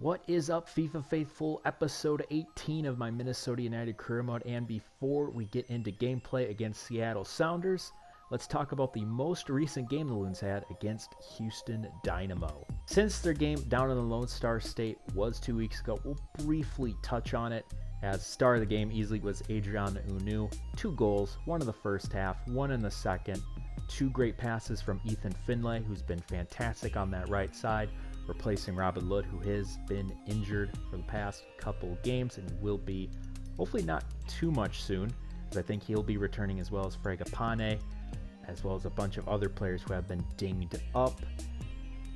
What is up, FIFA Faithful? Episode 18 of my Minnesota United career mode. And before we get into gameplay against Seattle Sounders, let's talk about the most recent game the Loons had against Houston Dynamo. Since their game down in the Lone Star State was 2 weeks ago, we'll briefly touch on it. As star of the game easily was Adrien Hunou. 2 goals, one in the first half, one in the second. 2 great passes from Ethan Finlay, who's been fantastic on that right side, replacing Robin Lod, who has been injured for the past couple games and will be hopefully not too much soon, because I think he'll be returning, as well as Fragapane, as well as a bunch of other players who have been dinged up.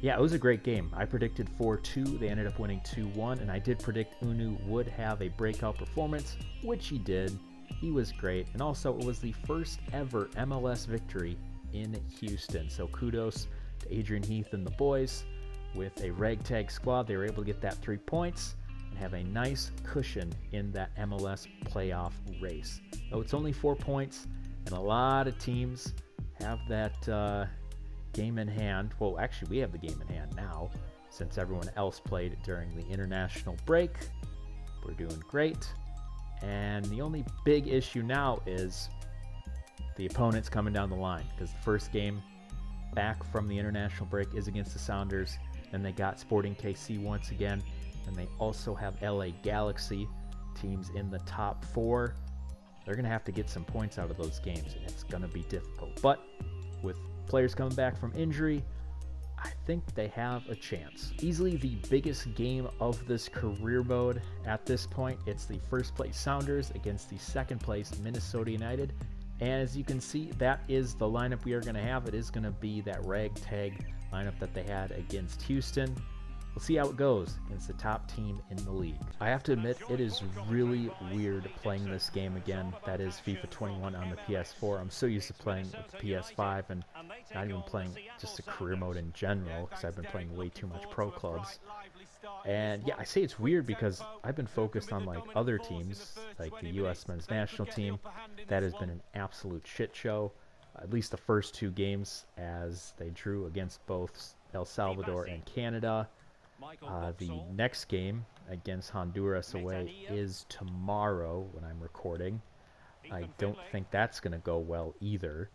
Yeah, it was a great game. I predicted 4-2. They ended up winning 2-1, and I did predict Hunou would have a breakout performance, which he did. He was great, and also it was the first ever MLS victory in Houston. So kudos to Adrian Heath and the boys. With a ragtag squad, they were able to get that 3 points and have a nice cushion in that MLS playoff race. Though it's only 4 points, and a lot of teams have that game in hand. Well, actually, we have the game in hand now, since everyone else played during the international break. We're doing great. And the only big issue now is the opponents coming down the line, because the first game back from the international break is against the Sounders. Then they got Sporting KC once again, and they also have LA Galaxy, teams in the top 4. They're going to have to get some points out of those games, and it's going to be difficult. But with players coming back from injury, I think they have a chance. Easily the biggest game of this career mode at this point. It's the first place Sounders against the second place Minnesota United. And as you can see, that is the lineup we are going to have. It is going to be that ragtag lineup that they had against Houston. We'll see how it goes against the top team in the league. I have to admit, it is really weird playing this game again. That is FIFA 21 on the PS4. I'm so used to playing with the PS5 and not even playing just the career mode in general, because I've been playing way too much pro clubs. And yeah, I say it's weird because I've been focused on like other teams, like the U.S. men's national team. That has been an absolute shit show. At least the first 2 games, as they drew against both El Salvador and Canada. The next game against Honduras away is tomorrow when I'm recording. I don't think that's going to go well either.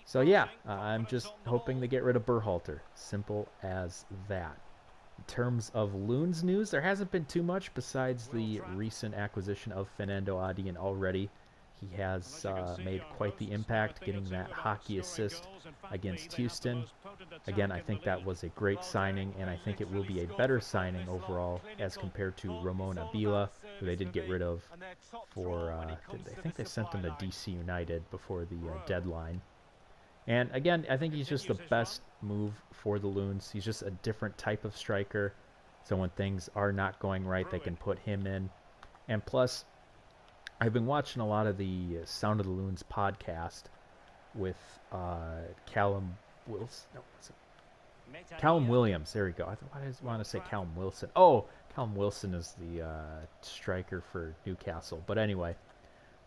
So yeah, I'm just hoping to get rid of Berhalter. Simple as that. In terms of Loons news, there hasn't been too much besides the recent acquisition of Fernando Adrien already. He has made quite the impact, getting that hockey assist against Houston. Again, I think that was a great signing, and I think it will be a better signing overall as compared to Ramon Abila, who they did get rid of for, I think they sent him to DC United before the deadline. And again, I think he's just the best move for the Loons. He's just a different type of striker, so when things are not going right, they can put him in. And plus, I've been watching a lot of the Sound of the Loons podcast with Callum Wilson. No, Callum Williams. There we go. I just want to say Callum Wilson. Oh, Callum Wilson is the striker for Newcastle. But anyway,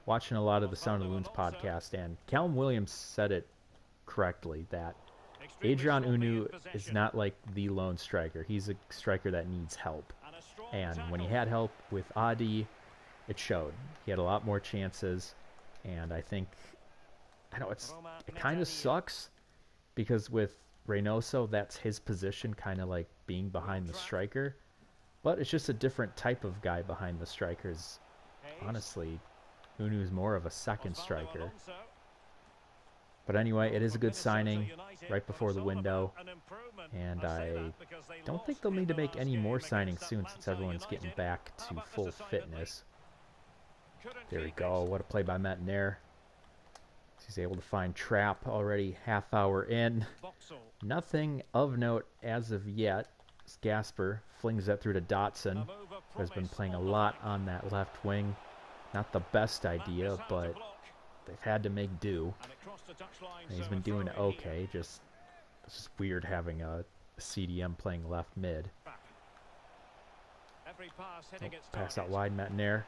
watching a lot of the Sound of the Loons podcast, and Callum Williams said it correctly, that Adrien Hunou is not like the lone striker. He's a striker that needs help. And when he had help with Adi, it showed. He had a lot more chances, and I think, it kind of sucks, because with Reynoso, that's his position, kind of like being behind the striker, but it's just a different type of guy behind the strikers. Honestly, Hunou is more of a second striker. But anyway, it is a good signing right before the window, and I don't think they'll need to make any more signings soon, since everyone's getting back to full fitness. There we go. What a play by Metnair. He's able to find Trapp already half hour in. Nothing of note as of yet. Gasper flings that through to Dotson, who has been playing a lot on that left wing. Not the best idea, but they've had to make do. And he's been doing okay. It's just weird having a CDM playing left mid. Pass out wide, Metnair.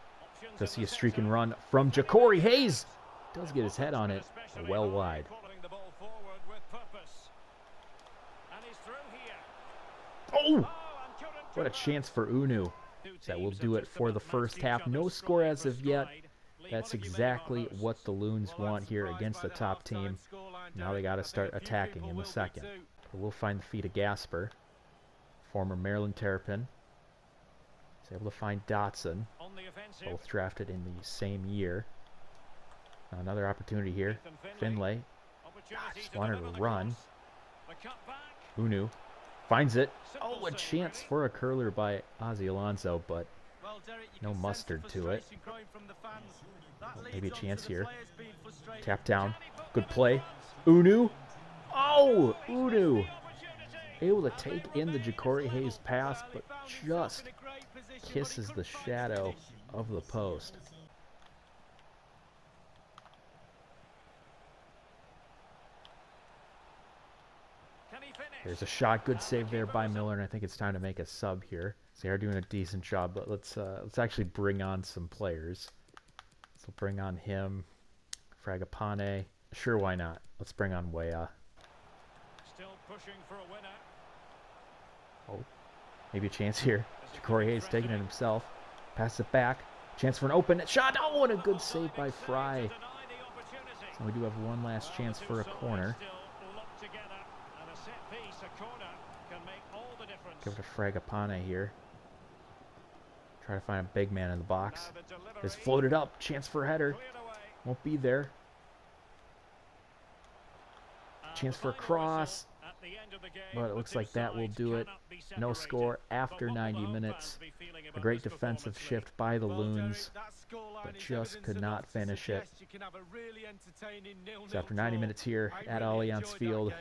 Does see a streak and run from Ja'Cory Hayes. Does get his head on it, well wide. Oh! What a chance for Hunou. That will do it for the first half. No score as of yet. That's exactly what the Loons want here against the top team. Now they got to start attacking in the second. But we'll find the feet of Gasper. Former Maryland Terrapin. He's able to find Dotson. Both drafted in the same year. Now another opportunity here. Finlay. Just wanted to run. Hunou finds it. Oh, a chance for a curler by Ozzy Alonso, but no mustard to it. Maybe a chance here. Tap down. Good play. Hunou. Oh, Hunou. Able to take in the Ja'Cory Hayes pass, but just kisses the shadow of the post. There's a shot. Good save there by Miller, and I think it's time to make a sub here. So they are doing a decent job, but let's actually bring on some players. So bring on him, Fragapane. Sure, why not? Let's bring on Weah. Still pushing for a winner. Oh, maybe a chance here. Ja'Cory Hayes taking it himself. Pass it back. Chance for an open shot. Oh, what a good save by Fry. So we do have one last chance for a corner. Give it to Fragapane here. Try to find a big man in the box. It's floated up. Chance for a header. Won't be there. Chance for a cross. But it looks like that will do it. No score after 90 minutes. A great defensive shift by the Loons, but just could not finish it. So after 90 minutes here at Allianz Field,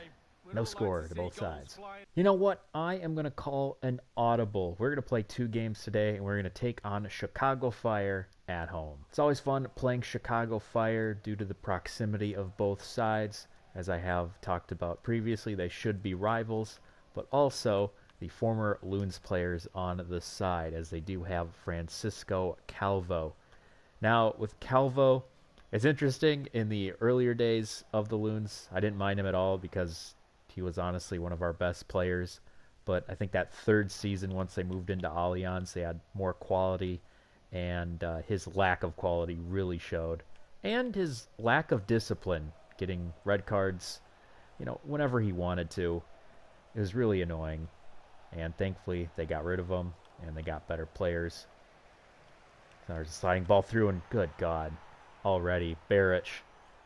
no score to both sides. You know what? I am going to call an audible. We're going to play 2 games today, and we're going to take on Chicago Fire at home. It's always fun playing Chicago Fire due to the proximity of both sides. As I have talked about previously, they should be rivals, but also the former Loons players on the side, as they do have Francisco Calvo. Now, with Calvo, it's interesting. In the earlier days of the Loons, I didn't mind him at all because he was honestly one of our best players. But I think that third season, once they moved into Allianz, they had more quality, and his lack of quality really showed. And his lack of discipline, getting red cards, whenever he wanted to. It was really annoying. And thankfully, they got rid of him, and they got better players. So there's a sliding ball through, and good God. Already, Baric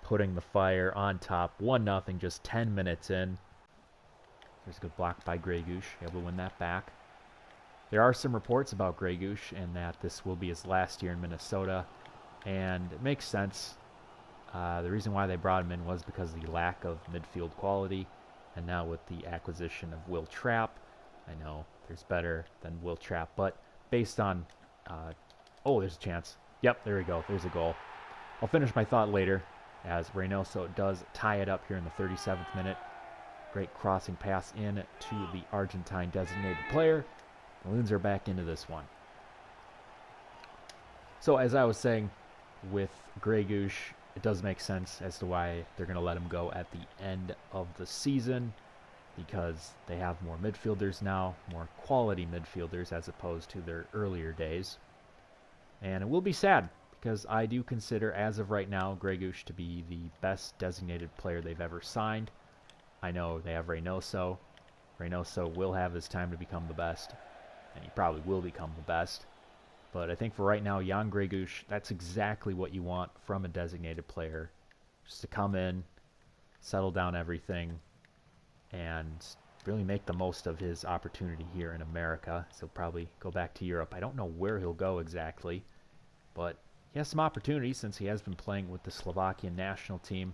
putting the Fire on top. 1-0, just 10 minutes in. There's a good block by Gregush, able to win that back. There are some reports about Gregush, and that this will be his last year in Minnesota. And it makes sense. The reason why they brought him in was because of the lack of midfield quality. And now with the acquisition of Will Trapp, I know there's better than Will Trapp, but based on... oh, there's a chance. Yep, there we go. There's a goal. I'll finish my thought later, as Reynoso does tie it up here in the 37th minute. Great crossing pass in to the Argentine designated player. The Loons are back into this one. So as I was saying, with Gregush, it does make sense as to why they're going to let him go at the end of the season, because they have more midfielders now, more quality midfielders as opposed to their earlier days. And it will be sad, because I do consider, as of right now, Gregush to be the best designated player they've ever signed. I know they have Reynoso. Reynoso will have his time to become the best, and he probably will become the best. But I think for right now, Jan Gregush, that's exactly what you want from a designated player. Just to come in, settle down everything, and really make the most of his opportunity here in America. So he'll probably go back to Europe. I don't know where he'll go exactly, but he has some opportunities since he has been playing with the Slovakian national team.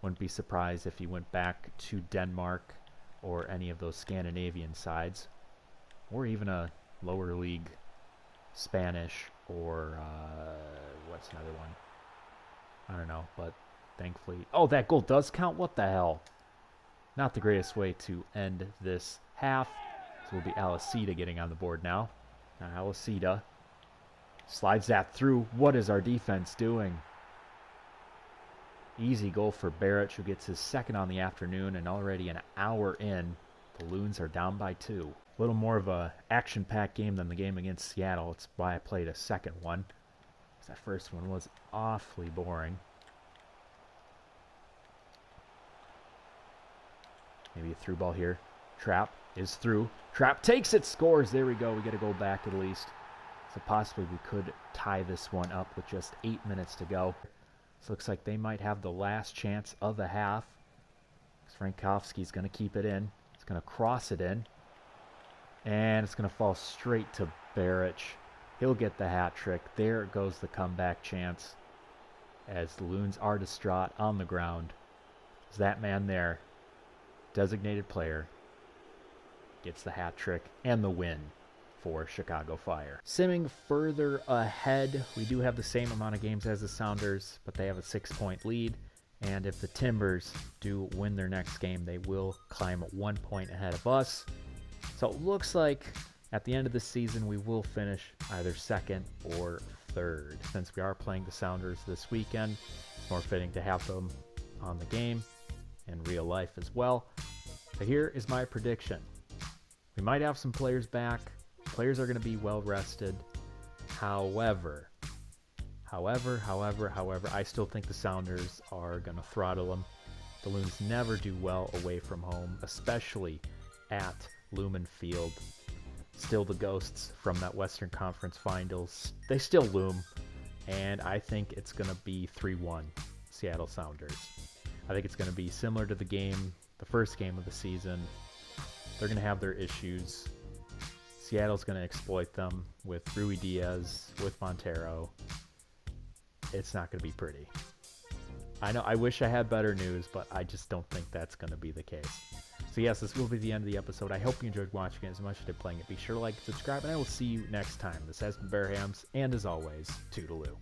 Wouldn't be surprised if he went back to Denmark or any of those Scandinavian sides, or even a lower league Spanish, or what's another one? I don't know, but thankfully... Oh, that goal does count? What the hell? Not the greatest way to end this half. So it'll be Alicida getting on the board now. Now Alicida slides that through. What is our defense doing? Easy goal for Baric, who gets his second on the afternoon, and already an hour in, the Loons are down by 2. A little more of a action-packed game than the game against Seattle. It's why I played a second one. That first one was awfully boring. Maybe a through ball here. Trap is through. Trap takes it, scores. There we go. We got to go back at least. So possibly we could tie this one up with just 8 minutes to go. So looks like they might have the last chance of the half. Frankowski's going to keep it in. He's going to cross it in. And it's going to fall straight to Baric. He'll get the hat trick. There goes the comeback chance. As the Loons are distraught on the ground. Is that man there, designated player, gets the hat trick and the win for Chicago Fire. Simming further ahead, we do have the same amount of games as the Sounders, but they have a 6-point lead. And if the Timbers do win their next game, they will climb 1 point ahead of us. So it looks like at the end of the season, we will finish either second or third. Since we are playing the Sounders this weekend, it's more fitting to have them on the game in real life as well. So here is my prediction. We might have some players back. Players are going to be well rested. However, I still think the Sounders are going to throttle them. The Loons never do well away from home, especially at Lumen Field. Still the ghosts from that Western Conference Finals. They still loom, and I think it's going to be 3-1 Seattle Sounders. I think it's going to be similar to the first game of the season. They're going to have their issues. Seattle's going to exploit them with Rui Diaz, with Montero. It's not going to be pretty. I know, I wish I had better news, but I just don't think that's going to be the case. So yes, this will be the end of the episode. I hope you enjoyed watching it as much as I did playing it. Be sure to like and subscribe, and I will see you next time. This has been Bearhamms, and as always, toodaloo.